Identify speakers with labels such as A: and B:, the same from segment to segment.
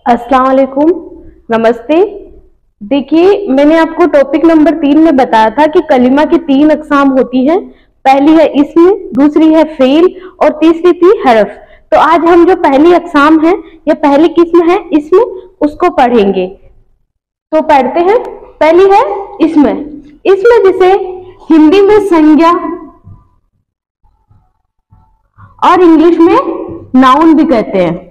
A: अस्सलाम वालेकुम, नमस्ते। देखिए, मैंने आपको टॉपिक नंबर 3 में बताया था कि कलिमा की 3 अक़साम होती है। पहली है इस्म, दूसरी है फ़ेल और तीसरी थी हरफ। तो आज हम जो पहली अक़साम है या पहली किस्म है इस्म, उसको पढ़ेंगे। तो पढ़ते हैं। पहली है इस्म। इस्म जिसे हिंदी में संज्ञा और इंग्लिश में नाउन भी कहते हैं।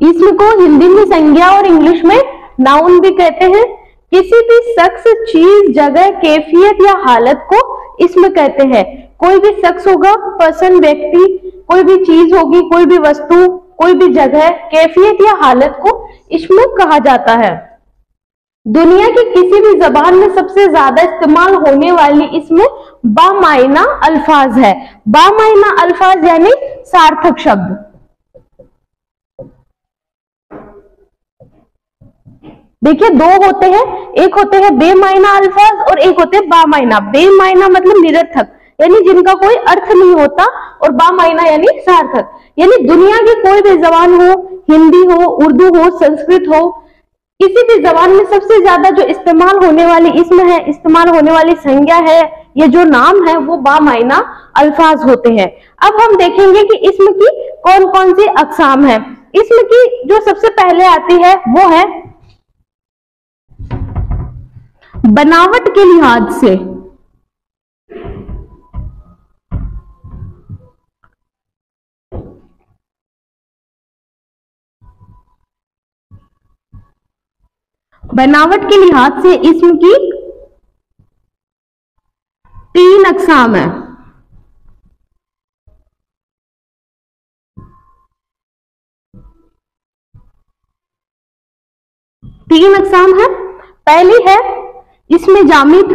A: इस्म को हिंदी में संज्ञा और इंग्लिश में नाउन भी कहते हैं। किसी भी शख्स, चीज, जगह, कैफियत या हालत को इस्म कहते हैं। कोई भी शख्स होगा, पर्सन, व्यक्ति, कोई भी चीज होगी, कोई भी वस्तु, कोई भी जगह, कैफियत या हालत को इस्म कहा जाता है। दुनिया की किसी भी जबान में सबसे ज्यादा इस्तेमाल होने वाली इस्म बामायना अल्फाज है। बामायना अल्फाज यानी सार्थक शब्द। देखिए, दो होते हैं, एक होते हैं बेमायना अल्फाज और एक होते हैं बामायना। बेमायना मतलब निरर्थक, यानी जिनका कोई अर्थ नहीं होता, और बामायना यानी सार्थक। यानी दुनिया की कोई भी जबान हो, हिंदी हो, उर्दू हो, संस्कृत हो, किसी भी जबान में सबसे ज्यादा जो इस्तेमाल होने वाली इस्म है, इस्तेमाल होने वाली संज्ञा है, ये जो नाम है, वो बामायना अल्फाज होते हैं। अब हम देखेंगे कि इस्म की कौन कौन सी अक़साम है। इस्म की जो सबसे पहले आती है वो है बनावट के लिहाज से। बनावट के लिहाज से इस्म की 3 अक़साम है। तीन अक़साम है। पहली है इसमें जामिद,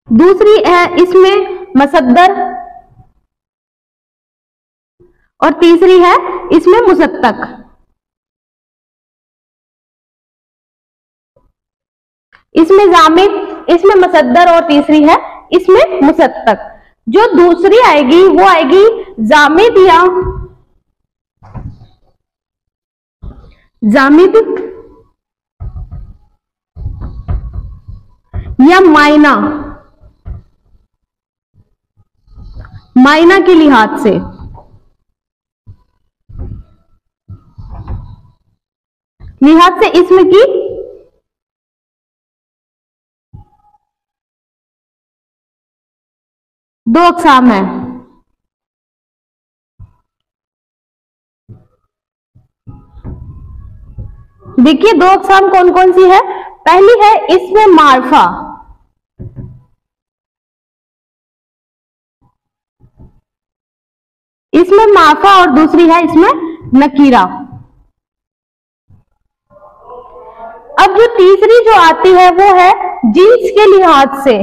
A: दूसरी है इसमें मसद्दर और तीसरी है इसमें मुसत्तक। इसमें जामिद, इसमें मसद्दर और तीसरी है इसमें मुसत्तक। जो दूसरी आएगी वो आएगी जामिद या मायना के लिहाज से। इसमें की 2 अक़साम है। देखिए, 2 अक़साम कौन कौन सी है। पहली है इसमें मारफा, इसमें मारफा और दूसरी है इसमें नकीरा। अब जो तीसरी जो आती है वो है जिन्स के लिहाज से।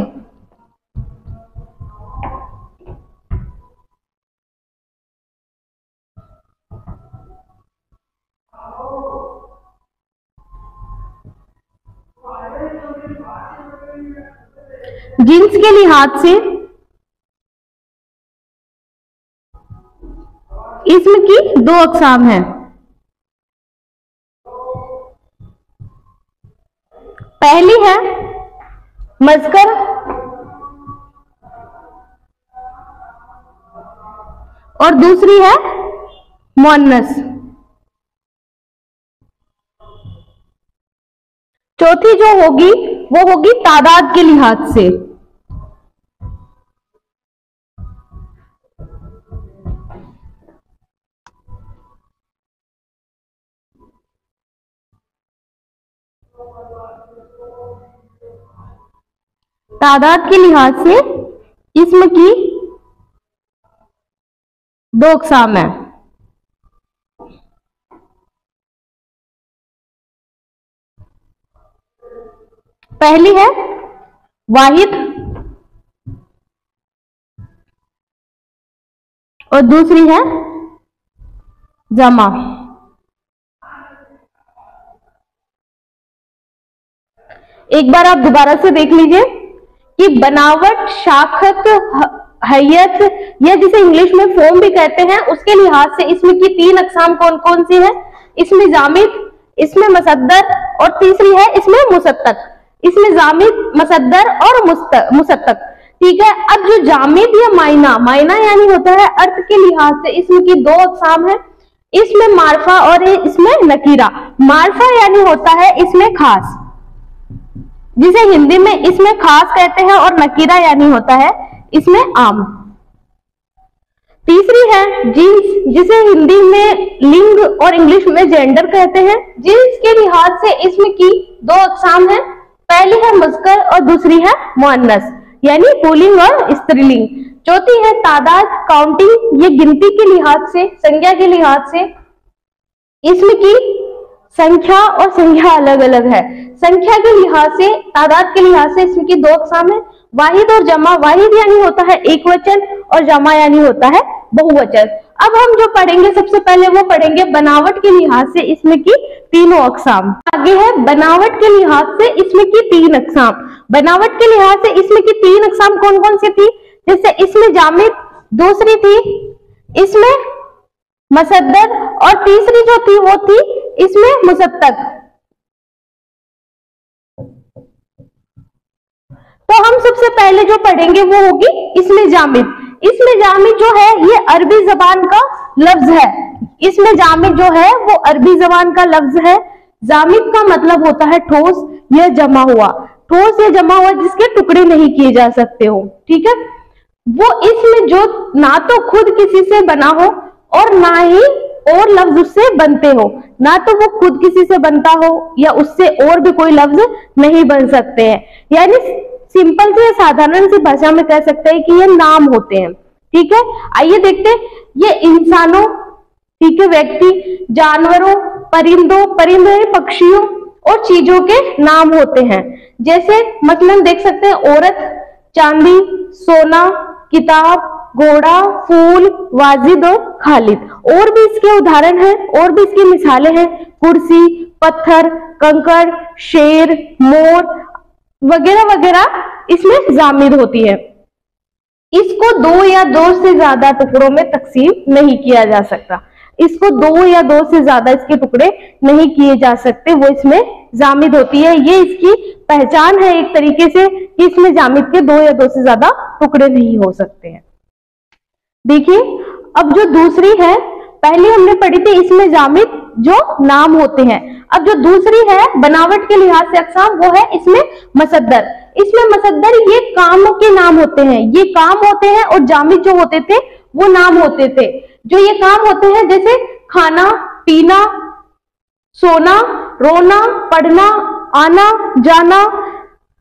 A: जिन्स के लिहाज से इस्म की 2 अक़साम है। पहली है मज़कर और दूसरी है मुअन्नस। चौथी जो होगी वो होगी तादाद के लिहाज से। तादाद के लिहाज से इस्म की 2 अक़साम है। पहली है वाहिद और दूसरी है जमा। एक बार आप दोबारा से देख लीजिए कि बनावट, शाखत, हैयत या जिसे इंग्लिश में फॉर्म भी कहते हैं, उसके लिहाज से इसमें की 3 अकसाम कौन कौन सी है? इसमें जामिद, इसमें मसद्दर और तीसरी है इसमें मुसत्तक। इसमें जामिद, मसद्दर और मुसत्तक। ठीक है। अब जो जामिद या मायना, मायना यानी होता है अर्थ के लिहाज से इसमें की 2 अकसाम है, इसमें मार्फा और इसमें नकीरा। मार्फा यानी होता है इसमें खास, जिसे हिंदी में इसमें खास कहते हैं, और नकीरा यानी होता है इसमें आम। तीसरी है जिन्स, जिसे हिंदी में लिंग और इंग्लिश में जेंडर कहते हैं। जिन्स के लिहाज से इसमें की 2 अकसाम है, पहली है मुज़क्कर और दूसरी है मुअन्नस यानी पुल्लिंग और स्त्रीलिंग। चौथी है तादाद, काउंटिंग, ये गिनती के लिहाज से, संख्या के लिहाज से इसमें की संख्या और संख्या अलग अलग है। संख्या के लिहाज से, तादाद के लिहाज से इसमें की 2 अकसाम है, वाहिद और जमा। वाहिद यानी होता है एक वचन और जमा यानी होता है बहुवचन। अब हम जो पढ़ेंगे सबसे पहले वो पढ़ेंगे बनावट के लिहाज से इसमें की तीनों अकसाम। आगे है बनावट के लिहाज से इसमें की 3 अकसाम। बनावट के लिहाज से इसमें की 3 अकसाम कौन कौन सी थी? जैसे इसमें जामिद, दूसरी थी इसमें मसद्दर और तीसरी जो थी वो थी इसमें मुसत्तक। तो हम सबसे पहले जो पढ़ेंगे वो होगी इसमें जामिद। इसमें जामिद जो है ये अरबी जबान का लफ्ज है। इसमें जामिद जो है वो अरबी जबान का लफ्ज है। जामिद का मतलब होता है ठोस या जमा हुआ, ठोस या जमा हुआ जिसके टुकड़े नहीं किए जा सकते हो। ठीक है। वो इसमें जो ना तो खुद किसी से बना हो और ना ही और लफ्ज उससे बनते हो, ना तो वो खुद किसी से बनता हो या उससे और भी कोई लफ्ज नहीं बन सकते हैं। यानी सिंपल से साधारण सी भाषा में कह सकते हैं कि ये नाम होते हैं। ठीक है। आइए देखते हैं ये इंसानों, ठीक है, व्यक्ति, जानवरों, परिंदों, परिंदों पक्षियों और चीजों के नाम होते हैं। जैसे मसलन देख सकते हैं औरत, चांदी, सोना, किताब, घोड़ा, फूल, वाजिद और खालिद। और भी इसके उदाहरण हैं, और भी इसकी मिसालें हैं, कुर्सी, पत्थर, कंकड़, शेर, मोर वगैरह वगैरह इसमें जामिद होती है। इसको 2 या 2 से ज्यादा टुकड़ों में तकसीम नहीं किया जा सकता। इसको 2 या 2 से ज्यादा इसके टुकड़े नहीं किए जा सकते, वो इसमें जामिद होती है। ये इसकी पहचान है एक तरीके से कि इसमें जामिद के 2 या 2 से ज्यादा टुकड़े नहीं हो सकते हैं। देखिए अब जो दूसरी है, पहले हमने पढ़ी थी इसमें जामिद जो नाम होते हैं। अब जो दूसरी है बनावट के लिहाज से अकसाम, वो है इसमें मसद्दर। इसमें मसद्दर ये काम के नाम होते हैं, ये काम होते हैं, और जामिद जो होते थे वो नाम होते थे। जो ये काम होते हैं जैसे खाना, पीना, सोना, रोना, पढ़ना, आना, जाना,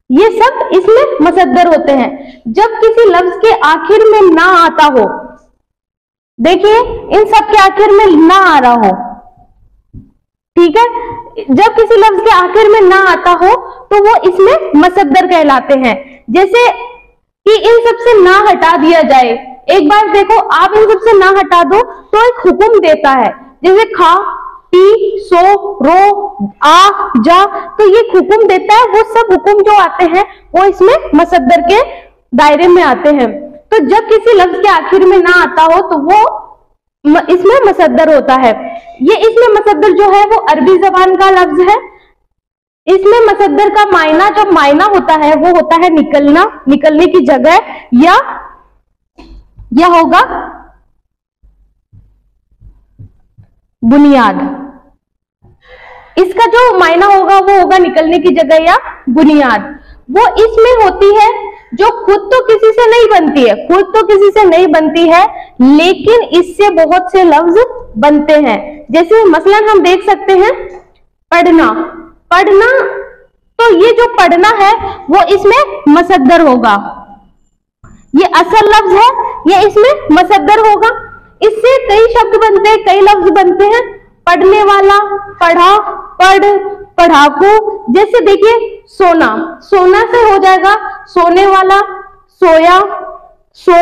A: ये सब इसमें मसद्दर होते हैं। जब किसी लफ्ज के आखिर में ना आता हो, देखिए इन सब के आखिर में ना आ रहा हो, ठीक है, जब किसी लफ्ज के आखिर में ना आता हो तो वो इसमें मसद्दर कहलाते हैं। जैसे कि इन सब से ना हटा दिया जाए, एक बार देखो आप इन सब से ना हटा दो तो एक हुक्म देता है, जैसे खा, पी, सो, रो, आ, जा, तो ये हुक्म देता है। वो सब हुक्म जो आते हैं वो इसमें मसद्दर के दायरे में आते हैं। तो जब किसी लफ्ज के आखिर में ना आता हो तो वो इसमें मसद्दर होता है। ये इसमें मसद्दर जो है वो अरबी जबान का लफ्ज है। इसमें मसद्दर का मायना, जो मायना होता है वो होता है निकलना, निकलने की जगह, या होगा बुनियाद। इसका जो मायना होगा वो होगा निकलने की जगह या बुनियाद। वो इसमें होती है जो खुद तो किसी से नहीं बनती है, खुद तो किसी से नहीं बनती है, लेकिन इससे बहुत से लफ्ज बनते हैं। जैसे मसलन हम देख सकते हैं पढ़ना, पढ़ना, तो ये जो पढ़ना है वो इसमें मसद्दर होगा। ये असल लफ्ज है, ये इसमें मसद्दर होगा। इससे कई शब्द बनते हैं, कई लफ्ज बनते हैं। पढ़ने वाला, पढ़ा, पढ़, पढ़ाकू। जैसे देखिए सोना, सोना से हो जाएगा सोने वाला, सोया, सो,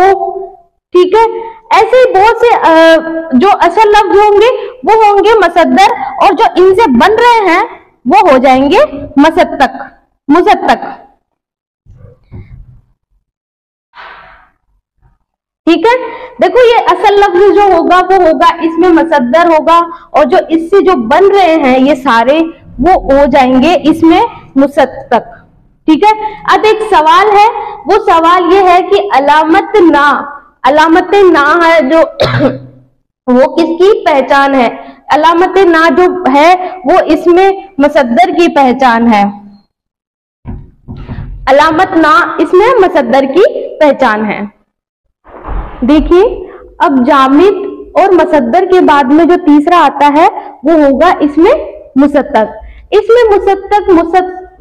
A: ठीक है। ऐसे ही बहुत से जो असल लफ्ज होंगे वो होंगे मसद्दर, और जो इनसे बन रहे हैं वो हो जाएंगे मुसत्तक। ठीक है, देखो ये असल लफ्ज जो होगा वो होगा इसमें मुसद्दर होगा, और जो इससे जो बन रहे हैं ये सारे वो हो जाएंगे इसमें मुसद्दक। ठीक है, अब एक सवाल है, वो सवाल ये है कि अलामत ना है जो वो किसकी पहचान है? अलामत ना जो है वो इसमें मुसद्दर की पहचान है। अलामत ना इसमें मुसद्दर की पहचान है। देखिए, अब जामिद और मुसद्दर के बाद में जो तीसरा आता है वो होगा इसमें मुसद्दक। इसमें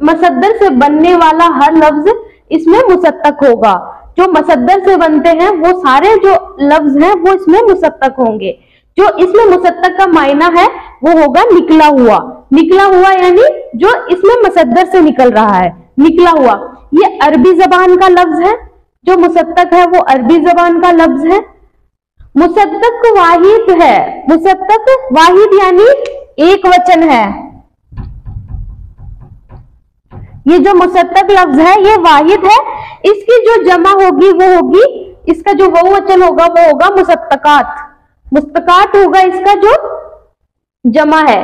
A: मुसद्दर से बनने वाला हर लफ्ज इसमें मुसद्दक होगा। जो मुसद्दर से बनते हैं वो सारे जो लफ्ज हैं वो इसमें मुसद्दक होंगे। जो इसमें मुसद्दक का मायना है वो होगा निकला हुआ। निकला हुआ यानी जो इसमें मुसद्दर से निकल रहा है, निकला हुआ। ये अरबी जबान का लफ्ज है, जो मुसद्दक है वो अरबी जबान का लफ्ज है। मुसद्दक वाहिद है, मुसद्दक वाहिद यानी एक वचन है। ये जो मुसद्दक लफ्ज है ये वाहिद है। इसकी जो जमा होगी वो होगी, इसका जो बहुवचन होगा वो होगा मुसद्दकात। मुसद्दकात होगा इसका जो जमा है।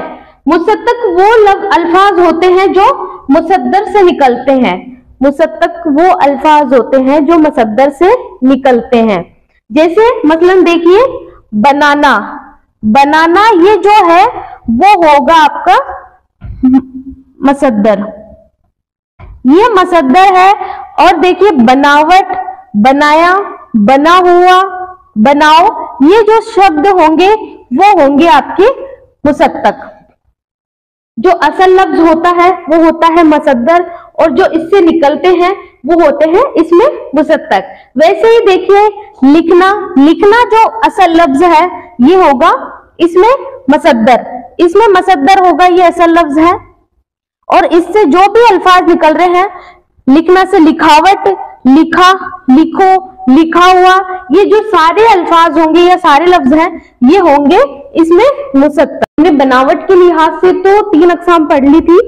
A: मुसद्दक वो अल्फाज होते हैं जो मुसद्दर से निकलते हैं। मुसद्दक वो अल्फाज होते हैं जो मुसद्दर से निकलते हैं। जैसे मसलन देखिए, बनाना, बनाना ये जो है वो होगा आपका मुसद्दर, ये मुसद्दर है। और देखिए बनावट, बनाया, बना हुआ, बनाओ, ये जो शब्द होंगे वो होंगे आपके मुसद्दक। जो असल लफ्ज होता है वो होता है मुसद्दर, और जो इससे निकलते हैं वो होते हैं इसमें मुसद्दक। वैसे ही देखिए लिखना, लिखना जो असल लफ्ज है ये होगा इसमें मुसद्दर, इसमें मुसद्दर होगा, ये असल लफ्ज है। और इससे जो भी अल्फाज निकल रहे हैं, लिखना से लिखावट, लिखा, लिखो, लिखा हुआ, ये जो सारे अल्फाज होंगे या सारे लफ्ज हैं ये होंगे इसमें मुसद्दर। हमने बनावट के लिहाज से तो 3 अक़साम पढ़ ली थी,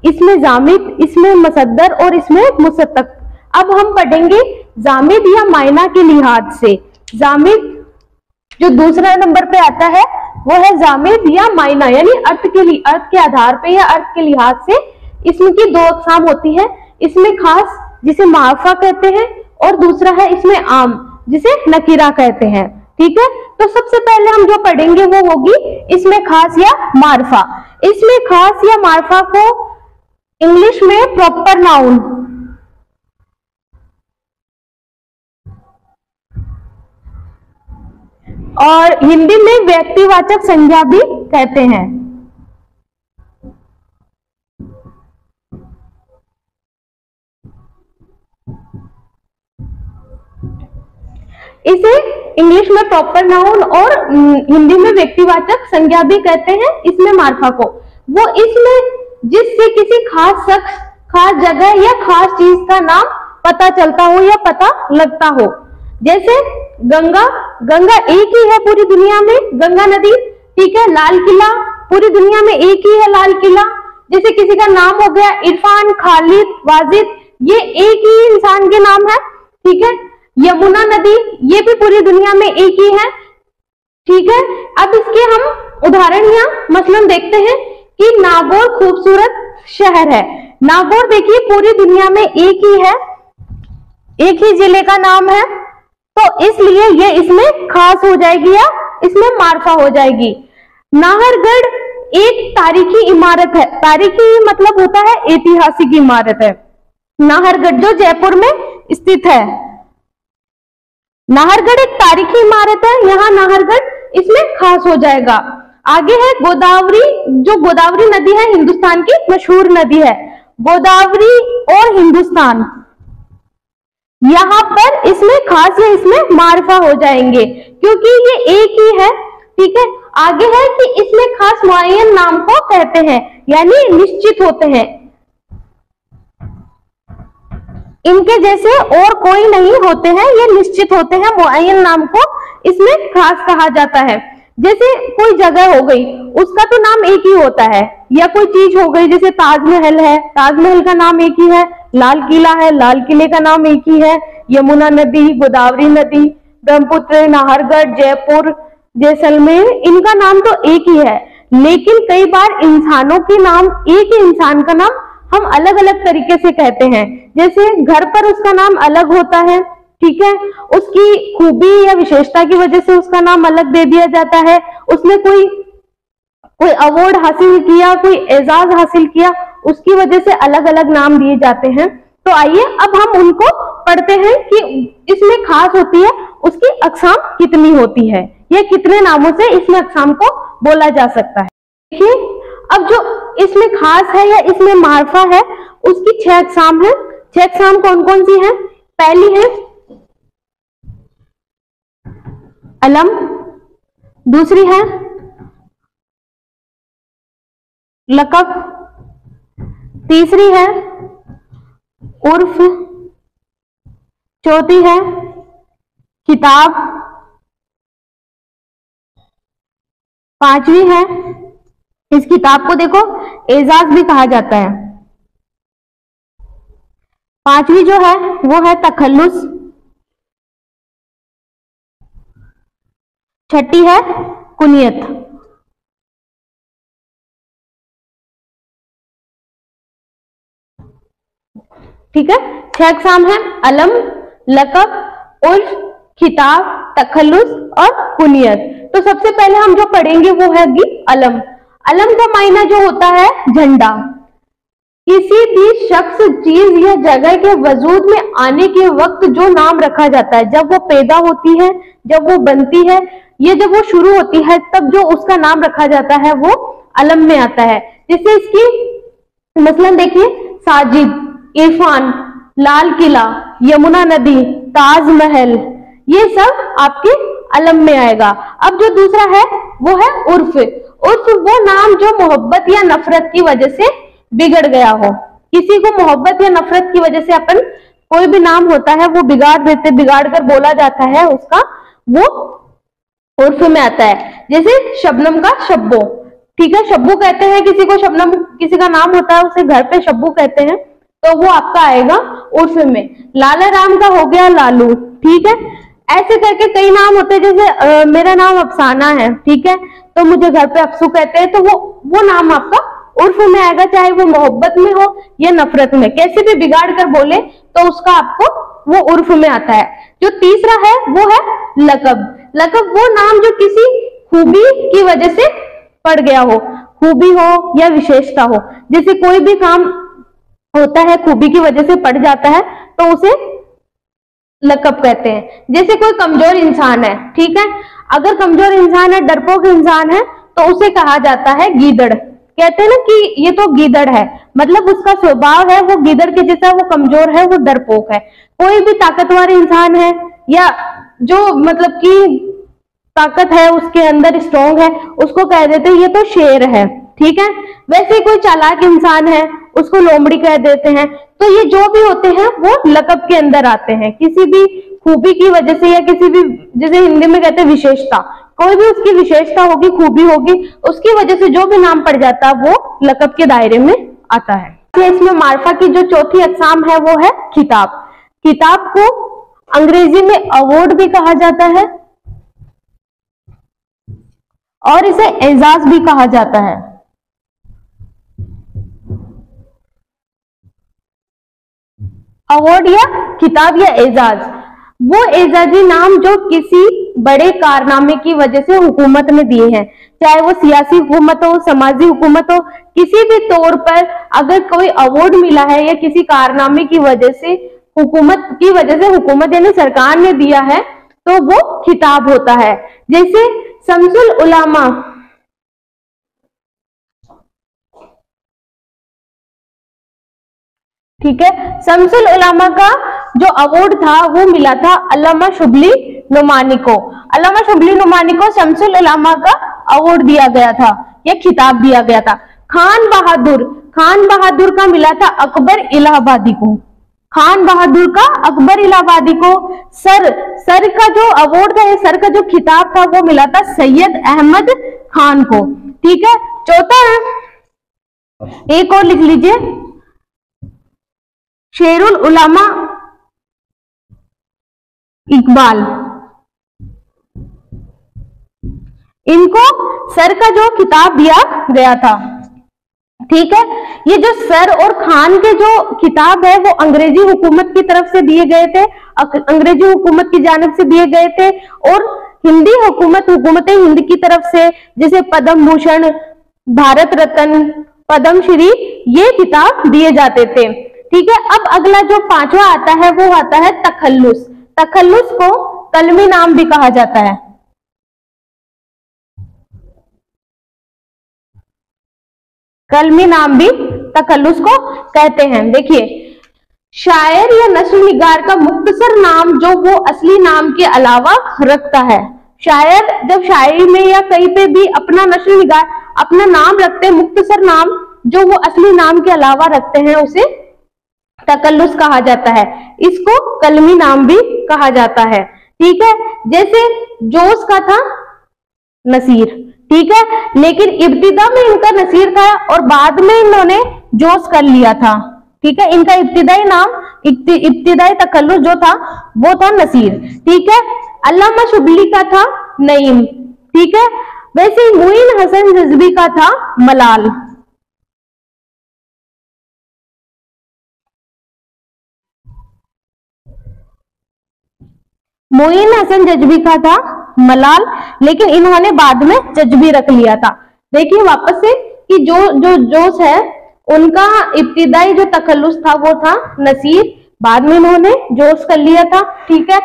A: इसमें जामिद, इसमें मुसद्दर और इसमें मुसद्दक। अब हम पढ़ेंगे जामिद या मायना के लिहाज से। जामिद जो दूसरा नंबर पे आता है वो है जामिद या मायना, यानी अर्थ के आधार पे या अर्थ के लिहाज से। इसमें की 2 अक़साम होती है, इसमें खास जिसे मारफा कहते हैं, और दूसरा है इसमें आम जिसे नकीरा कहते हैं। ठीक है, तो सबसे पहले हम जो पढ़ेंगे वो होगी इसमें खास या मारफा। इसमें खास या मारफा को इंग्लिश में प्रॉपर नाउन, और हिंदी में व्यक्तिवाचक संज्ञा भी कहते हैं। इसे इंग्लिश में प्रॉपर नाउन और हिंदी में व्यक्तिवाचक संज्ञा भी कहते हैं इसमें मारफा को। वो इसमें जिससे किसी खास शख्स, खास जगह या खास चीज का नाम पता चलता हो या पता लगता हो। जैसे गंगा, गंगा एक ही है पूरी दुनिया में, गंगा नदी। ठीक है, लाल किला पूरी दुनिया में एक ही है, लाल किला। जैसे किसी का नाम हो गया इरफान, खालिद, वाजिद, ये एक ही इंसान के नाम है। ठीक है, यमुना नदी ये भी पूरी दुनिया में एक ही है। ठीक है, अब इसके हम उदाहरण या मसलन देखते हैं कि नागौर खूबसूरत शहर है। नागौर देखिए पूरी दुनिया में एक ही है, एक ही जिले का नाम है, तो इसलिए ये इसमें खास हो जाएगी या इसमें मारफा हो जाएगी। नाहरगढ़ एक तारीखी इमारत है, तारीखी मतलब होता है ऐतिहासिक इमारत है। नाहरगढ़ जो जयपुर में स्थित है, नाहरगढ़ एक तारीखी इमारत है, यहाँ नाहरगढ़ इसमें खास हो जाएगा। आगे है गोदावरी, जो गोदावरी नदी है हिंदुस्तान की मशहूर नदी है। गोदावरी और हिंदुस्तान, यहाँ पर इसमें खास या इसमें मारफा हो जाएंगे क्योंकि ये एक ही है। ठीक है, आगे है कि इसमें खास मुअय्यन नाम को कहते हैं, यानी निश्चित होते हैं, इनके जैसे और कोई नहीं होते हैं, ये निश्चित होते हैं, मुअय्यन नाम को इसमें खास कहा जाता है। जैसे कोई जगह हो गई उसका तो नाम एक ही होता है, या कोई चीज हो गई जैसे ताजमहल है, ताजमहल का नाम एक ही है, लाल किला है, लाल किले का नाम एक ही है, यमुना नदी, गोदावरी नदी, ब्रह्मपुत्र, नाहरगढ़, जयपुर, जैसलमेर, इनका नाम तो एक ही है, लेकिन कई बार इंसानों के नाम, एक ही इंसान का नाम हम अलग अलग तरीके से कहते हैं। जैसे घर पर उसका नाम अलग होता है, ठीक है, उसकी खूबी या विशेषता की वजह से उसका नाम अलग दे दिया जाता है, उसने कोई अवार्ड हासिल किया, कोई एजाज हासिल किया, उसकी वजह से अलग अलग नाम दिए जाते हैं। तो आइए अब हम उनको पढ़ते हैं कि इसमें खास होती है उसकी अक़साम कितनी होती है, या कितने नामों से इसमें अक़साम को बोला जा सकता है। देखिए अब जो इसमें खास है या इसमें मार्फा है, उसकी 6 अक़साम है। 6 अक़साम कौन कौन सी हैं? पहली है अलम, दूसरी है लक़ब, तीसरी है उर्फ, चौथी है खिताब, पांचवी है, इस किताब को देखो एजाज भी कहा जाता है, पांचवी जो है वो है तखल्लुस, छठी है कुनियत। ठीक है, 6 अक़साम है अलम, लक़ब, उर्फ, खिताब, तखल्लुस और कुनियत। तो सबसे पहले हम जो पढ़ेंगे वो है अलम। अलम का मायना जो होता है झंडा। किसी भी शख्स, चीज या जगह के वजूद में आने के वक्त जो नाम रखा जाता है, जब वो पैदा होती है, जब वो बनती है, ये जब वो शुरू होती है, तब जो उसका नाम रखा जाता है वो अलम में आता है। जैसे इसकी मसलन देखिए, साजिद, इरफान, लाल किला, यमुना नदी, ताजमहल, ये सब आपके अलम में आएगा। अब जो दूसरा है वो है उर्फ। उर्फ वो नाम जो मोहब्बत या नफरत की वजह से बिगड़ गया हो। किसी को मोहब्बत या नफरत की वजह से अपन कोई भी नाम होता है वो बिगाड़ देते, बिगाड़ कर बोला जाता है उसका, वो उर्फ में आता है। जैसे शबनम का शब्बो, ठीक है, शब्बू कहते हैं किसी को, शबनम किसी का नाम होता है उसे घर पे शब्बू कहते हैं, तो वो आपका आएगा उर्फ में। लाला राम का हो गया लालू, ठीक है। ऐसे करके कई नाम होते हैं, जैसे मेरा नाम अफसाना है, ठीक है, तो मुझे घर पे अफसू कहते हैं, तो वो नाम आपका उर्फ में आएगा, चाहे वो मोहब्बत में हो या नफरत में, कैसे भी बिगाड़ कर बोले तो उसका आपको वो उर्फ में आता है। जो तीसरा है वो है लक़ब। लक़ब वो नाम जो किसी खूबी की वजह से पड़ गया हो, खूबी हो या विशेषता हो। जैसे कोई भी काम होता है खूबी की वजह से पड़ जाता है तो उसे लक़ब कहते हैं। जैसे कोई कमजोर इंसान है, ठीक है, अगर कमजोर इंसान है, डरपोक इंसान है, तो उसे कहा जाता है गीदड़। कहते हैं ना कि ये तो गीदड़ है, मतलब उसका स्वभाव है वो गीदड़ के जैसा, वो कमजोर है, वो डरपोक है। कोई भी ताकतवर इंसान है या जो मतलब कि ताकत है उसके अंदर, स्ट्रॉन्ग है, उसको कह देते हैं ये तो शेर है, ठीक है। वैसे कोई चालाक इंसान है उसको लोमड़ी कह देते हैं। तो ये जो भी होते हैं वो लक़ब के अंदर आते हैं, किसी भी खूबी की वजह से या किसी भी, जैसे हिंदी में कहते हैं विशेषता, कोई भी उसकी विशेषता होगी, खूबी होगी, उसकी वजह से जो भी नाम पड़ जाता है वो लक़ब के दायरे में आता है। इसमें मार्फा की जो चौथी अक़साम है वो है खिताब। खिताब को अंग्रेजी में अवार्ड भी कहा जाता है और इसे एजाज भी कहा जाता है। अवार्ड या खिताब या एजाज, वो एजाजी नाम जो किसी बड़े कारनामे की वजह से हुकूमत ने दिए हैं, चाहे वो सियासी हुकूमत हो, समाजी हुकूमत हो, किसी भी तौर पर अगर कोई अवार्ड मिला है या किसी कारनामे की वजह से, हुकूमत की वजह से, हुकूमत यानी सरकार ने दिया है, तो वो खिताब होता है। जैसे शम्सुल उलामा, ठीक है, शम्सुल उलामा का जो अवार्ड था वो मिला था अल्लामा शुबली नुमानी को। अल्लामा शुबली नुमानी को शम्सुल उलामा का अवार्ड दिया गया था या खिताब दिया गया था। खान बहादुर का मिला था अकबर इलाहाबादी को। खान बहादुर का अकबर इलाहाबादी को। सर का जो अवार्ड था, सर का जो खिताब था वो मिला था सैयद अहमद खान को, ठीक है। चौथा एक और लिख लीजिए, शेरुल उलामा इकबाल, इनको सर का जो खिताब दिया गया था। ठीक है, ये जो सर और खान के जो खिताब है वो अंग्रेजी हुकूमत की तरफ से दिए गए थे, अंग्रेजी हुकूमत की जानिब से दिए गए थे, और हिंदी हुकूमत हिंद की तरफ से जैसे पद्म भूषण, भारत रत्न, पद्मश्री ये खिताब दिए जाते थे। ठीक है, अब अगला जो पांचवा आता है वो आता है तखल्लुस। तखल्लुस को कलमी नाम भी कहा जाता है। कलमी नाम भी तखल्लुस को कहते हैं। देखिए, शायर या नस्ल निगार का मुख्तसर नाम जो वो असली नाम के अलावा रखता है। शायर जब शायरी में या कहीं पे भी अपना नस्ल निगार अपना नाम रखते हैं, मुख्तसर नाम जो वो असली नाम के अलावा रखते हैं, उसे तखल्लुस कहा जाता है। इसको कलमी नाम भी कहा जाता है। ठीक है, जैसे जोश का था नसीर। ठीक है, लेकिन इब्तिदा में इनका नसीर था और बाद में इन्होंने जोश कर लिया था। ठीक है, इनका इब्तिदाई नाम, इब्तिदाई तखल्लुस जो था वो था नसीर। ठीक है, अल्लामा शुबली का था नईम। ठीक है, वैसे ही मोइन हसन जज्बी का था मलाल। मोइन हसन जज्बी का था मलाल, लेकिन इन्होंने बाद में जज्बी रख लिया था। देखिए वापस से कि जो जोश है उनका इब्तिदाई जो तखल्लुस था वो था नसीर, बाद में इन्होंने जोश कर लिया था। ठीक है,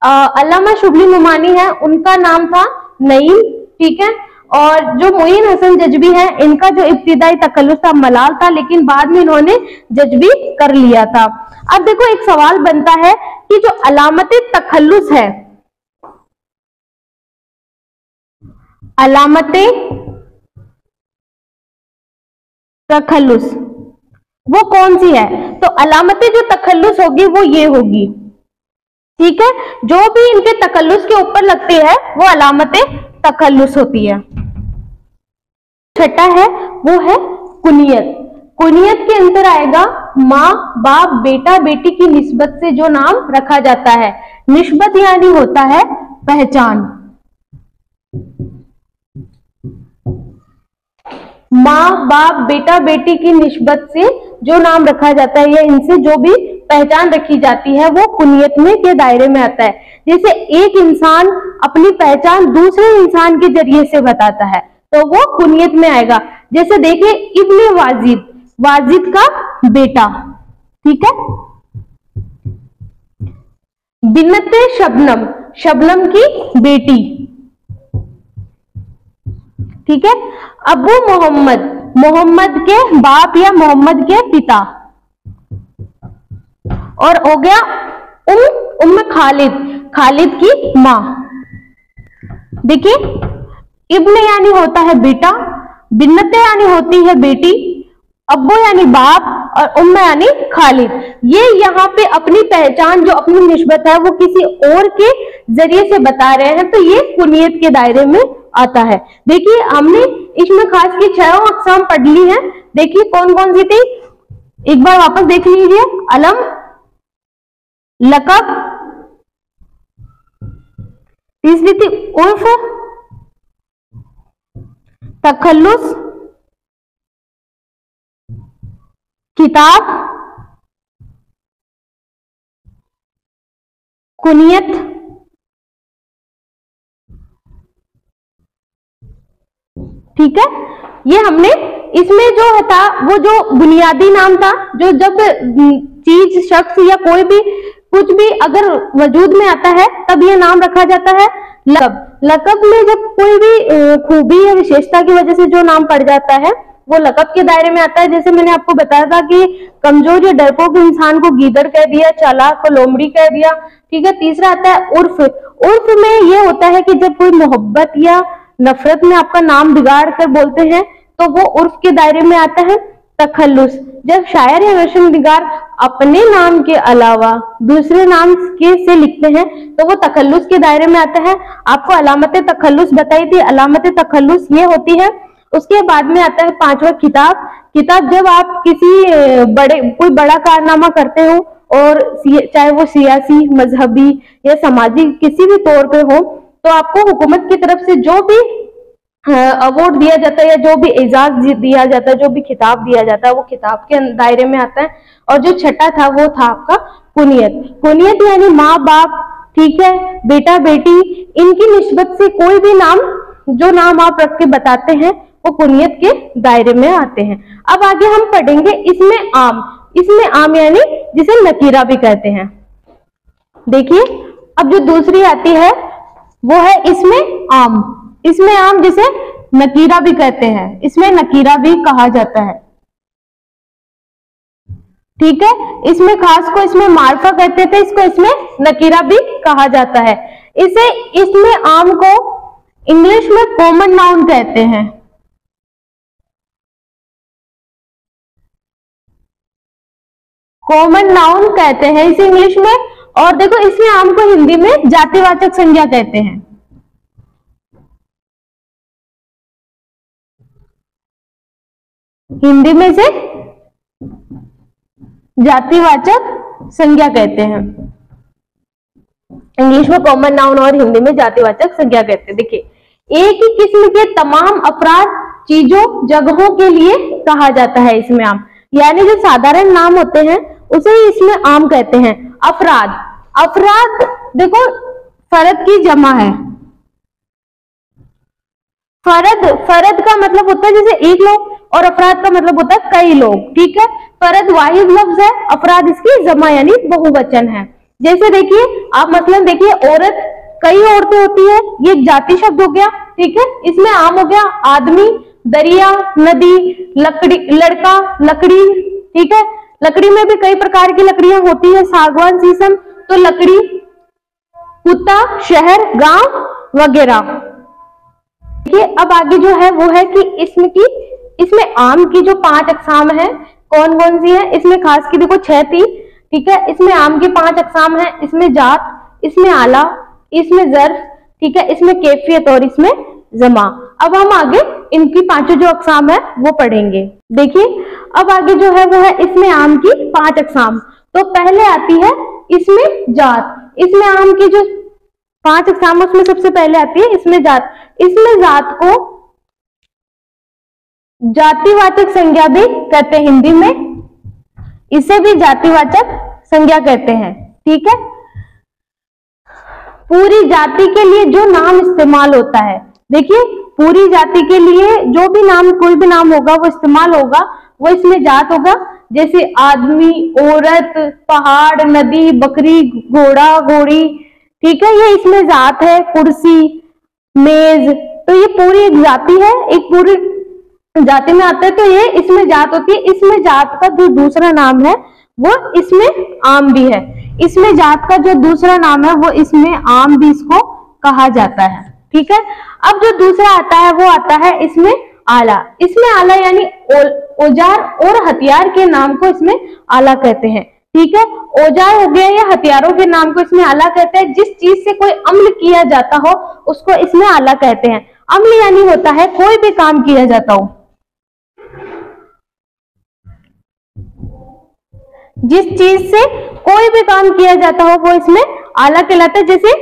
A: अल्लामा शुबली नुमानी है, उनका नाम था नईम। ठीक है, और जो मोइन हसन जज्बी है इनका जो इब्तिदाई तखल्लुस था मलाल था, लेकिन बाद में इन्होंने जज्बी कर लिया था। अब देखो एक सवाल बनता है कि जो अलामते तखल्लुस है, अलामते तखल्लुस वो कौन सी है? तो अलामते जो तखल्लुस होगी वो ये होगी। ठीक है, जो भी इनके तखल्लुस के ऊपर लगती है वो अलामते तखल्लुस होती है। छठा है वो है कुनियत। कुनियत के अंदर आएगा माँ बाप बेटा बेटी की निस्बत से जो नाम रखा जाता है। निस्बत यानी होता है पहचान। माँ बाप बेटा बेटी की निस्बत से जो नाम रखा जाता है या इनसे जो भी पहचान रखी जाती है वो कुनियत में के दायरे में आता है। जैसे एक इंसान अपनी पहचान दूसरे इंसान के जरिए से बताता है तो वो कुनियत में आएगा। जैसे देखिए इब्ने वाजिद, वाजिद का बेटा। ठीक है, बिन्नते शबनम, शबनम की बेटी। ठीक है, अबू मोहम्मद, मोहम्मद के बाप या मोहम्मद के पिता। और हो गया उम्म खालिद, खालिद की माँ। देखिए इब्न यानी होता है बेटा, बिन्नते यानी होती है बेटी, अब्बू यानी बाप और उम्म यानी खालिद। ये यहाँ पे अपनी पहचान जो अपनी निस्बत है वो किसी और के जरिए से बता रहे हैं, तो ये कुनियत के दायरे में आता है। देखिए हमने इसमें खास की 6 अक़साम पढ़ ली हैं। देखिए कौन कौन सी थी, एक बार वापस देख लीजिए। अलम, लक़ब, तीसरी थी उर्फ, तखल्लुस, किताब, कुनियत, ठीक है। ये हमने इसमें जो था वो जो बुनियादी नाम था, जो जब चीज शख्स या कोई भी कुछ भी अगर वजूद में आता है तब ये नाम रखा जाता है लक़ब। लक़ब में जब कोई भी खूबी या विशेषता की वजह से जो नाम पड़ जाता है वो लक़ब के दायरे में आता है। जैसे मैंने आपको बताया था कि कमजोर या डरपोक इंसान को गीदड़ कह दिया, चालाक को लोमड़ी कह दिया। ठीक है, तीसरा आता है उर्फ। उर्फ में ये होता है कि जब कोई मोहब्बत या नफरत में आपका नाम बिगाड़ कर बोलते हैं तो वो उर्फ के दायरे में आता है। तखल्लुस, जब शायर या नशरनिगार अपने नाम के अलावा दूसरे नाम के से लिखते हैं तो वो तखल्लुस के दायरे में आता है। आपको अलामत तखल्लुस बताई थी, अलामत तखल्लुस ये होती है। उसके बाद में आता है पांचवा किताब। किताब जब आप किसी कोई बड़ा कारनामा करते हो और चाहे वो सियासी, मजहबी या सामाजिक किसी भी तौर पे हो, तो आपको हुकूमत की तरफ से जो भी अवार्ड दिया जाता है या जो भी एजाज दिया जाता है, जो भी खिताब दिया जाता है, वो खिताब के दायरे में आता है। और जो छठा था वो था आपका कुनियत। कुनियत यानी माँ बाप, ठीक है, बेटा बेटी, इनकी निस्बत से कोई भी नाम, जो नाम आप रख के बताते हैं वो कुनियत के दायरे में आते हैं। अब आगे हम पढ़ेंगे इसमें आम। इसमें आम यानी जिसे नकीरा भी कहते हैं। देखिए अब जो दूसरी आती है वो है इसमें आम। इसमें आम जिसे नकीरा भी कहते हैं, इसमें नकीरा भी कहा जाता है, ठीक है। इसमें खास को इसमें मार्फा कहते थे, इसको इसमें नकीरा भी कहा जाता है। इसे इसमें आम को इंग्लिश में कॉमन नाउन कहते हैं। कॉमन नाउन कहते हैं इसे इंग्लिश में। और देखो इसमें आम को हिंदी में जातिवाचक संज्ञा कहते हैं। हिंदी में से जातिवाचक संज्ञा कहते हैं, इंग्लिश में कॉमन नाउन और हिंदी में जातिवाचक संज्ञा कहते हैं। देखिए एक ही किस्म के तमाम अफराद, चीजों, जगहों के लिए कहा जाता है इसमें आम। यानी जो साधारण नाम होते हैं उसे ही इसमें आम कहते हैं। अफराद, अफराद देखो फरद की जमा है। फरद, फरद का मतलब होता है जैसे एक लोग, और अफराद का मतलब होता है कई लोग, ठीक है। फरद वाहिद लफ्ज है, अफराद इसकी जमा यानी बहुवचन है। जैसे देखिए आप मसलन देखिए औरत, कई औरतें होती है, ये एक जाति शब्द हो गया, ठीक है। इसमें आम हो गया आदमी, दरिया, नदी, लकड़ी, लड़का, लकड़ी, ठीक है। लकड़ी में भी कई प्रकार की लकड़ियां होती है, सागवान, शीशम, तो लकड़ी, कुत्ता, शहर, गांव वगैरह। देखिए अब आगे जो है वो है कि इसमें आम की जो 5 अक़साम है कौन कौन सी है। इसमें खास की देखो 6 थी, ठीक है। इसमें आम की 5 अक़साम है। इसमें जात, इसमें आला, इसमें ज़र्फ, ठीक है, इसमें कैफियत और इसमें जमा। अब हम आगे इनकी 5 जो अक़साम है वो पढ़ेंगे। देखिए अब आगे जो है वो है इसमें आम की 5 अक़साम। तो पहले आती है इसमें जात। इसमें आम की जो 5 अक़साम उसमें सबसे पहले आती है इसमें जात। इसमें जात को जातिवाचक संज्ञा भी कहते हैं हिंदी में, इसे भी जातिवाचक संज्ञा कहते हैं, ठीक है। पूरी जाति के लिए जो नाम इस्तेमाल होता है, देखिए पूरी जाति के लिए जो भी नाम, कोई भी नाम होगा वो इस्तेमाल होगा, वो इसमें जात होगा। जैसे आदमी, औरत, पहाड़, नदी, बकरी, घोड़ा, घोड़ी, ठीक है, ये इसमें जात है। कुर्सी, मेज, तो ये पूरी एक जाति है, एक पूरी जाति में आता है, तो ये इसमें जात होती है। इसमें जात का जो दूसरा नाम है वो इसमें आम भी है। इसमें जात का जो दूसरा नाम है वो इसमें आम भी इसको कहा जाता है, ठीक है। अब जो दूसरा आता है वो आता है इसमें आला। इसमें आला यानी औजार और हथियार के नाम को इसमें आला कहते हैं, ठीक है। औजार हो गया या हथियारों के नाम को इसमें आला कहते हैं। जिस चीज से कोई अम्ल किया जाता हो उसको इसमें आला कहते हैं। अम्ल यानी होता है कोई भी काम किया जाता हो, जिस चीज से कोई भी काम किया जाता हो वो इसमें आला कहलाता है। जैसे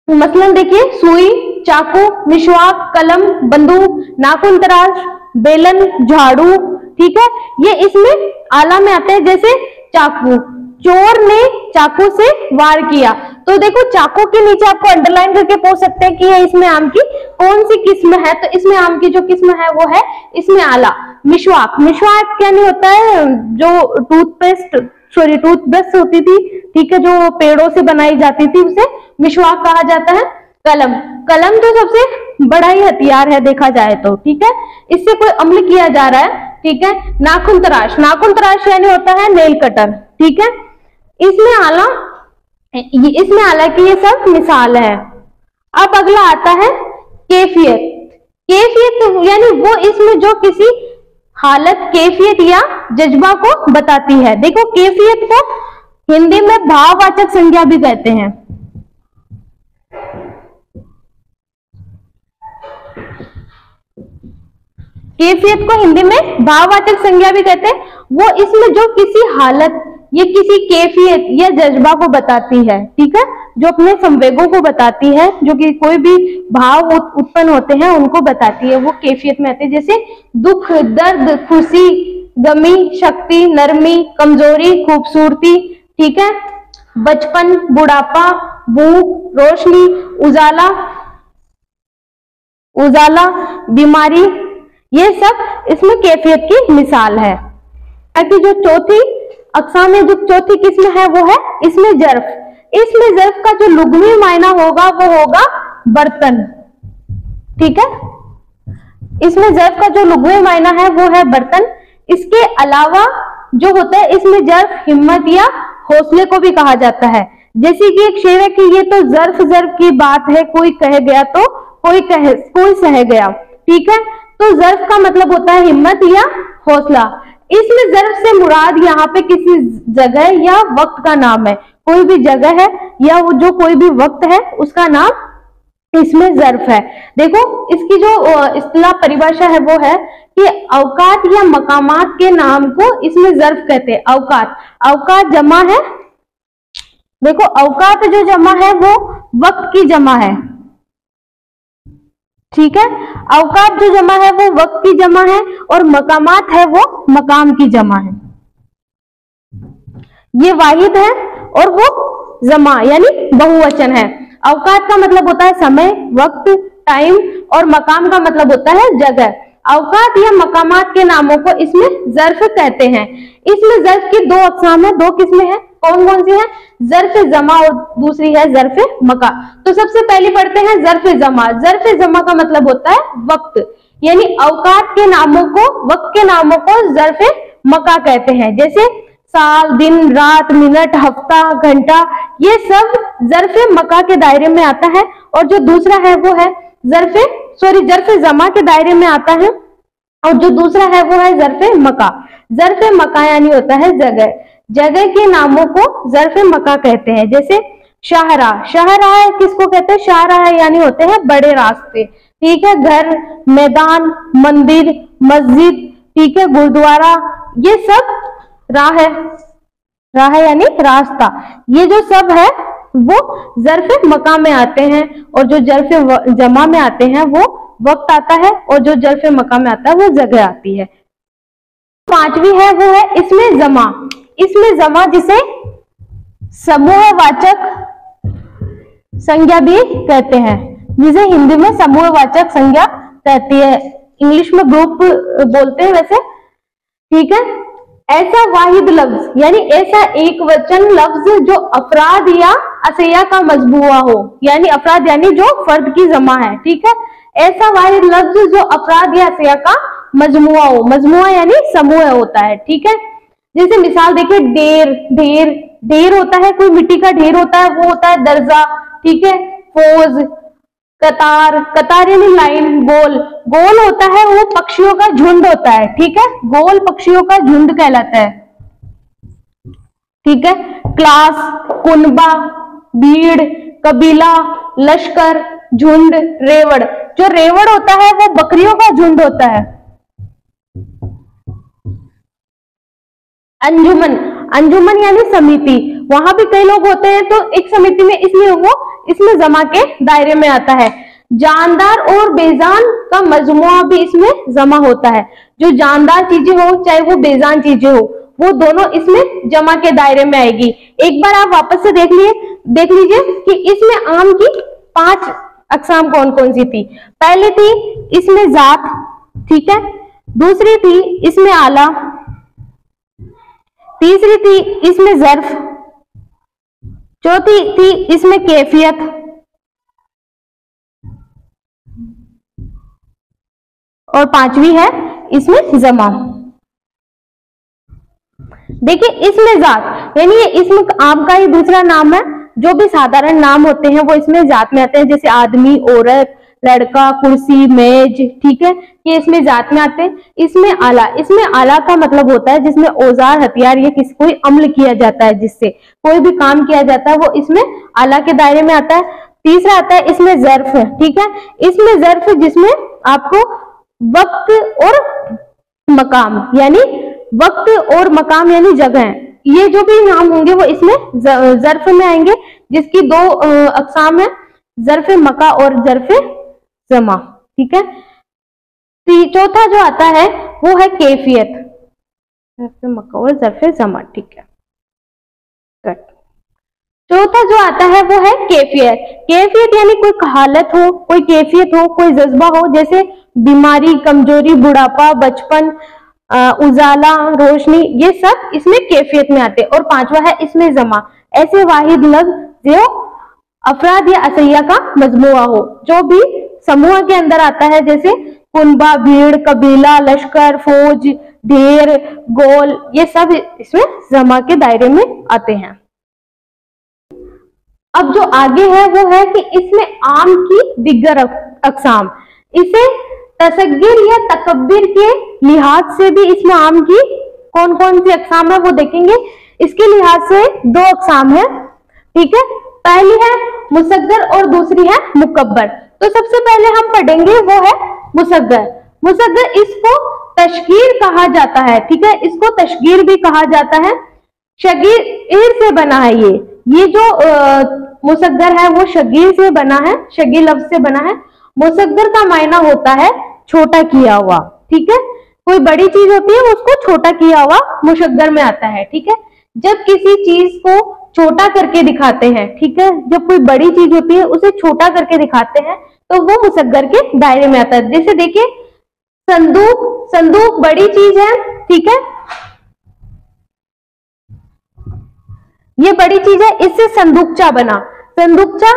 A: मसलन देखिए सुई, चाकू, मिशवाक, कलम, बंदूक, नाखून तराश, बेलन, झाड़ू, ठीक है, ये इसमें आला में आते हैं। जैसे चाकू, चोर ने चाकू से वार किया, तो देखो चाकू के नीचे आपको अंडरलाइन करके पूछ सकते हैं कि ये इसमें आम की कौन सी किस्म है। तो इसमें आम की जो किस्म है वो है इसमें आला। मिशवाक, मिशवाक क्या नहीं होता है, जो टूथब्रश होती थी, ठीक है, जो पेड़ों से बनाई जाती थी उसे मिशवाक कहा जाता है। कलम, कलम तो सबसे बड़ा ही हथियार है देखा जाए तो, ठीक है, इससे कोई अम्ल किया जा रहा है, ठीक है। नाखून तराश, नाखून तराश यानी होता है नेल कटर, ठीक है। इसमें आला की ये सब मिसाल है। अब अगला आता है कैफियत। कैफियत यानी वो इसमें जो किसी हालत, कैफियत या जज्बा को बताती है। देखो कैफियत को हिंदी में भाववाचक संज्ञा भी कहते हैं। कैफियत को हिंदी में भाववाचक संज्ञा भी कहते हैं। वो इसमें जो किसी हालत या किसी कैफियत या जज्बा को बताती है, ठीक है। जो अपने संवेगों को बताती है, जो कि कोई भी भाव उत्पन्न होते हैं उनको बताती है, वो कैफियत में आते हैं। जैसे दुख, दर्द, खुशी, गमी, शक्ति, नरमी, कमजोरी, खूबसूरती, ठीक है, बचपन, बुढ़ापा, भूख, रोशनी, उजाला, बीमारी, ये सब इसमें कैफियत की मिसाल है। ताकि जो चौथी अक़साम में, जो चौथी किस्म है वो है इसमें ज़र्फ। इसमें ज़र्फ का जो लुग़वी मायना होगा वो होगा बर्तन, ठीक है। इसमें ज़र्फ का जो लुग़वी मायना है वो है बर्तन। इसके अलावा जो होता है इसमें ज़र्फ हिम्मत या हौसले को भी कहा जाता है। जैसे कि एक शेर है कि ये तो ज़र्फ की बात है, कोई कह गया तो कोई सह गया, ठीक है। तो ज़र्फ का मतलब होता है हिम्मत या हौसला। इसमें ज़र्फ से मुराद यहाँ पे किसी जगह या वक्त का नाम है। कोई भी जगह है या वो जो कोई भी वक्त है उसका नाम इसमें ज़र्फ है। देखो इसकी जो इस्तिलाह परिभाषा है वो है कि औकात या मकामात के नाम को इसमें ज़र्फ कहते हैं। औकात जमा है, देखो औकात जो जमा है वो वक्त की जमा है, ठीक है। औकात जो जमा है वो वक्त की जमा है और मकामात है वो मकाम की जमा है। ये वाहिद है और वो जमा यानी बहुवचन है। औकात का मतलब होता है समय, वक्त, टाइम, और मकाम का मतलब होता है जगह। औकात या मकामात के नामों को इसमें ज़र्फ कहते हैं। इसमें ज़र्फ की दो अक़साम है, दो किस्में हैं। कौन कौन सी है? ज़र्फ जमा और दूसरी है ज़र्फ मका। तो सबसे पहले पढ़ते हैं ज़र्फ जमा। ज़र्फ जमा का मतलब होता है वक्त, यानी औकात के नामों को, वक्त के नामों को ज़र्फ मका कहते हैं। जैसे साल, दिन, रात, मिनट, हफ्ता, घंटा, ये सब ज़र्फ मका के दायरे में आता है। और जो दूसरा है वो है ज़र्फ जमा के दायरे में आता है, और जो दूसरा है वो है ज़र्फ मका। ज़र्फ मका यानी होता है जगह। जगह के नामों को ज़र्फ मका कहते हैं। जैसे शाहराह किसको कहते हैं? शाहराह यानी होते हैं बड़े रास्ते, ठीक है। घर, मैदान, मंदिर, मस्जिद, ठीक है, गुरुद्वारा, ये सब राह यानी रास्ता। ये जो सब है वो ज़र्फ मका में आते हैं, और जो ज़र्फ जमा में आते हैं वो वक्त आता है, और जो ज़र्फ मका में आता है वो जगह आती है। पांचवी है वो है इसमें जमा। इसमें जमा जिसे समूहवाचक संज्ञा भी कहते हैं, जिसे हिंदी में समूहवाचक संज्ञा कहती है, इंग्लिश में ग्रुप बोलते हैं वैसे, ठीक है। ऐसा वाहिद लफ्ज यानी ऐसा एक वचन लफ्ज जो अफराद या अशया का मजबूआ हो, यानी अफराद यानी जो फर्द की जमा है, ठीक है। ऐसा वाहिद लफ्ज जो अफराद या अशया का मजमुआ हो, मजमुआ यानी समूह होता है, ठीक है। जैसे मिसाल देखिए, ढेर होता है, कोई मिट्टी का ढेर होता है, वो होता है दर्जा, ठीक है। फौज, कतार यानी लाइन, गोल होता है, वो पक्षियों का झुंड होता है, ठीक है। गोल पक्षियों का झुंड कहलाता है, ठीक है। क्लास, कुनबा, भीड़, कबीला, लश्कर, झुंड, रेवड़। जो रेवड़ होता है वो बकरियों का झुंड होता है। अंजुमन यानी समिति, वहां भी कई लोग होते हैं तो एक समिति में, इसलिए वो इसमें जमा के दायरे में आता है। जानदार और बेजान का मजमुआ भी इसमें जमा होता है। जो जानदार चीजें हो चाहे वो बेजान चीजें हो, वो दोनों इसमें जमा के दायरे में आएगी। एक बार आप वापस से देख लीजिए कि इसमें आम की 5 अक़साम कौन कौन सी थी। पहली थी इसमें जात, ठीक है। दूसरी थी इसमें आला, तीसरी थी इसमें ज़र्फ, चौथी थी इसमें कैफियत, और पांचवी है इसमें जमा। देखिए इसमें जात यानी ये इसमें आम का ही दूसरा नाम है। जो भी साधारण नाम होते हैं वो इसमें जात में आते हैं, जैसे आदमी, औरत, लड़का, कुर्सी, मेज, ठीक है, ये इसमें जात में आते हैं। इसमें आला का मतलब होता है जिसमें औजार, हथियार या किसी कोई अमल किया जाता है, जिससे कोई भी काम किया जाता है, वो इसमें आला के दायरे में आता है। तीसरा आता है इसमें ज़र्फ, ठीक है। इसमें ज़र्फ जिसमें आपको वक्त और मकाम यानी जगह, ये जो भी नाम होंगे वो इसमें ज़र्फ में आएंगे। जिसकी दो अक़साम है, ज़र्फ़े मका और ज़र्फ़े ज़मा। ठीक है, चौथा जो आता है वो है कैफियत, ज़र्फ़े मका और ज़र्फ़े ज़मा। ठीक है, चौथा जो आता है वो है कैफियत। कैफियत यानी कोई हालत हो, कोई कैफियत हो, कोई जज्बा हो, जैसे बीमारी, कमजोरी, बुढ़ापा, बचपन, उजाला, रोशनी, ये सब इसमें कैफियत में आते हैं। और पांचवा है इसमें जमा, ऐसे वाहिद लफ्ज़ जो अफराद या असैया का मजमुआ हो, जो भी समूह के अंदर आता है, जैसे कुनबा, भीड़, कबीला, लश्कर, फौज, ढेर, गोल, ये सब इसमें जमा के दायरे में आते हैं। अब जो आगे है वो है कि इसमें आम की दिग्गर अक़साम, इसे तसग्गिर या तकब्बिर के लिहाज से भी इसमें आम की कौन कौन सी अक़साम है वो देखेंगे। इसके लिहाज से दो अक़साम है। ठीक है, पहली है मुसग्गर और दूसरी है मुकब्बर। तो सबसे पहले हम पढ़ेंगे वो है मुसग्गर। मुसग्गर इसको तशगीर कहा जाता है। ठीक है, इसको तशगीर भी कहा जाता है। शगीर से बना है ये जो मुसग्गर है वो शगीर से बना है, शगीर लफ्ज से बना है। मुसग्गर का मायना होता है छोटा किया हुआ। ठीक है, कोई बड़ी चीज होती है उसको छोटा किया हुआ मुसग्गर में आता है। ठीक है, जब किसी चीज को छोटा करके दिखाते हैं, ठीक है, जब कोई बड़ी चीज होती है उसे छोटा करके दिखाते हैं तो वो मुसग्गर के दायरे में आता है। जैसे देखिए संदूक बड़ी चीज है। ठीक है, ये बड़ी चीज है, इससे संदूकचा बना। संदूकचा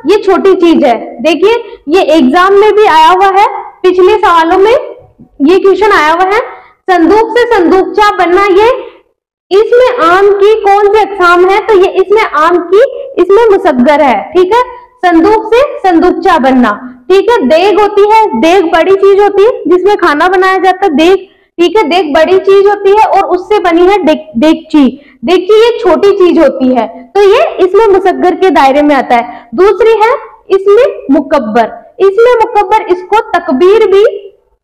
A: ये छोटी चीज है। देखिए ये एग्जाम में भी आया हुआ है, पिछले सवालों में ये क्वेश्चन आया हुआ है, संदूक से संदूकचा बनना। ये इसमें आम की कौन सी अक़साम है, तो ये इसमें आम की, इसमें मुसग्गर है। ठीक है, संदूक से संदूकचा बनना। ठीक है, देग होती है, देग बड़ी चीज होती है जिसमें खाना बनाया जाता है, देग। ठीक है, देग बड़ी चीज होती है और उससे बनी है देगची। देगची ये छोटी चीज होती है, तो ये इसमें मुसग्गर के दायरे में आता है। दूसरी है इसमें मुकब्बर। इसमें मुकब्बर, इसको तकबीर भी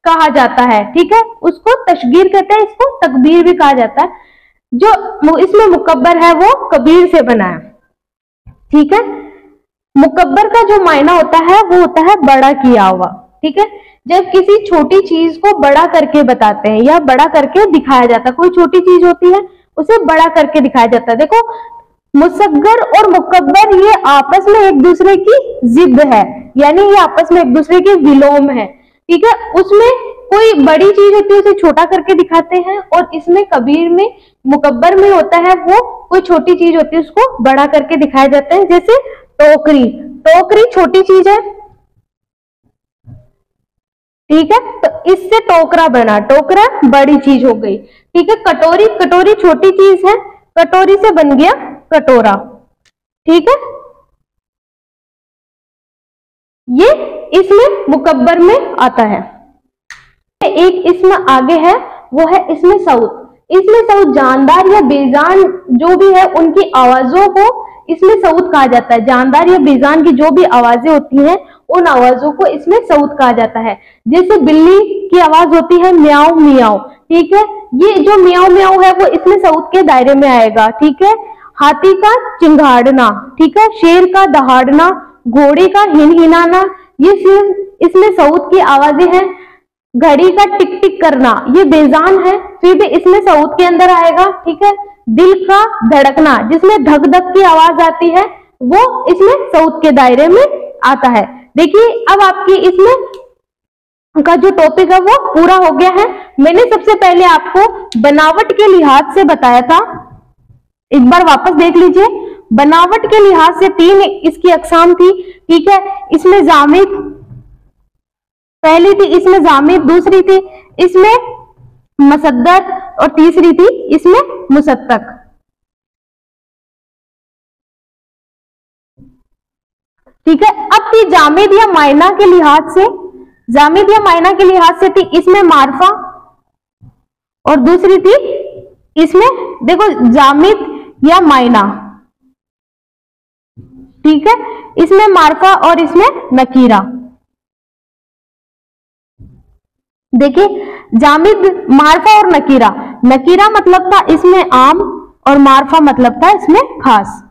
A: कहा जाता है। ठीक है, उसको तशगीर कहते हैं, इसको तकबीर भी कहा जाता है। जो इसमें मुकब्बर है वो कबीर से बना है। ठीक है, मुकब्बर का जो मायना होता है वो होता है बड़ा किया हुआ। ठीक है, जब किसी छोटी चीज को बड़ा करके बताते हैं या बड़ा करके दिखाया जाता है, कोई छोटी चीज होती है उसे बड़ा करके दिखाया जाता है। देखो मुसग्गर और मुकब्बर ये आपस में एक दूसरे की जिद है, यानी ये आपस में एक दूसरे के विलोम है। ठीक है, उसमें कोई बड़ी चीज होती है उसे छोटा करके दिखाते हैं, और इसमें कबीर में, मुकब्बर में होता है वो कोई छोटी चीज होती है उसको बड़ा करके दिखाया जाता है। जैसे टोकरी, टोकरी छोटी चीज है। ठीक है, तो इससे टोकरा बना, टोकरा बड़ी चीज हो गई। ठीक है, कटोरी, कटोरी छोटी चीज है, कटोरी से बन गया कटोरा। ठीक है, ये इसमें मुकब्बर में आता है। एक इसमें आगे है वो है इसमें सऊद। इसमें सऊद जानदार या बेजान जो भी है उनकी आवाजों को इसमें सऊद कहा जाता है। जानदार या बेजान की जो भी आवाजें होती हैं उन आवाजों को इसमें सऊद कहा जाता है। जैसे बिल्ली की आवाज होती है म्याऊ म्याऊ। ठीक है, ये जो म्याऊ म्याऊ है वो इसमें सऊद के दायरे में आएगा। ठीक है, हाथी का चिंगाड़ना, ठीक है, शेर का दहाड़ना, घोड़े का हिनहिनाना, ये सिर्फ इसमें सऊद की आवाजें हैं। घड़ी का टिक टिक करना ये बेजान है, फिर भी इसमें सऊद के अंदर आएगा। ठीक है, दिल का धड़कना जिसमें धक धक की आवाज आती है वो इसमें सऊद के दायरे में आता है। देखिए अब आपकी इसमें का जो टॉपिक है वो पूरा हो गया है। मैंने सबसे पहले आपको बनावट के लिहाज से बताया था, एक बार वापस देख लीजिए। बनावट के लिहाज से 3 इसकी अक़साम थी। ठीक है, इसमें जामिद पहली थी, इसमें जामिद दूसरी थी, इसमें मसद्दर और तीसरी थी इसमें मुसत्तक। ठीक है, अब थी जामिद या मायना के लिहाज से, जामिद या मायना के लिहाज से थी इसमें मारफा और दूसरी थी इसमें, देखो जामिद या मायना, ठीक है, इसमें मारफा और इसमें नकीरा। देखिए जामिद, मारफा और नकीरा, नकीरा मतलब था इसमें आम और मारफा मतलब था इसमें खास।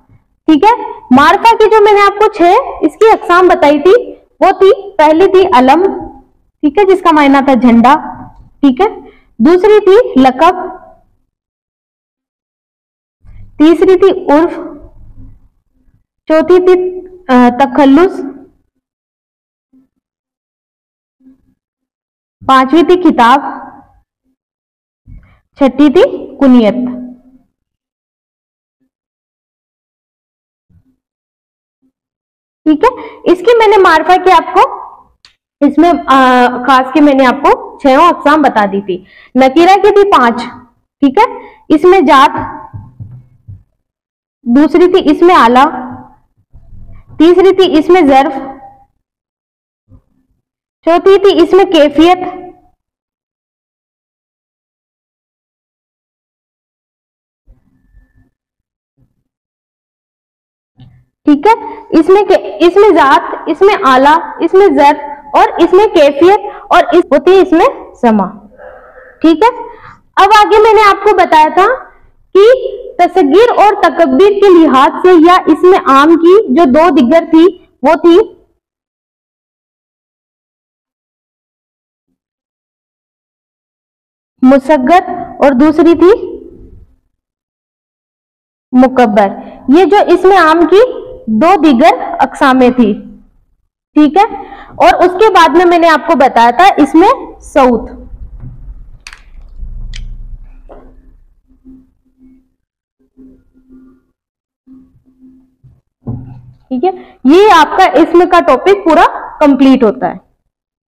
A: ठीक है। मार्फा की जो मैंने आपको 6 इसकी अकसाम बताई थी, वो थी, पहली थी अलम, ठीक है, जिसका मायना था झंडा, ठीक है। दूसरी थी लकब, तीसरी थी उर्फ, चौथी थी तखल्लुस, पांचवी थी खिताब, छठी थी कुनियत। ठीक है, इसकी मैंने मार्फा की आपको इसमें खास के मैंने आपको 6 अकसाम बता दी थी। नकीरा की थी 5, ठीक है, इसमें जात, दूसरी थी इसमें आला, तीसरी थी इसमें ज़र्फ, चौथी थी इसमें कैफियत, ठीक है, इसमें जात, इसमें आला, इसमें ज़र्फ और इसमें कैफियत और होती है इसमें समा। ठीक है, अब आगे मैंने आपको बताया था कि तसगीर और तकब्बीर के लिहाज से या इसमें आम की जो 2 दिग्गर थी वो थी मुसग्गर और दूसरी थी मुकब्बर। ये जो इसमें आम की 2 दिगर अकसामें थी, ठीक है। और उसके बाद में मैंने आपको बताया था इसमें सऊत। ठीक है, ये आपका इसमें का टॉपिक पूरा कंप्लीट होता है।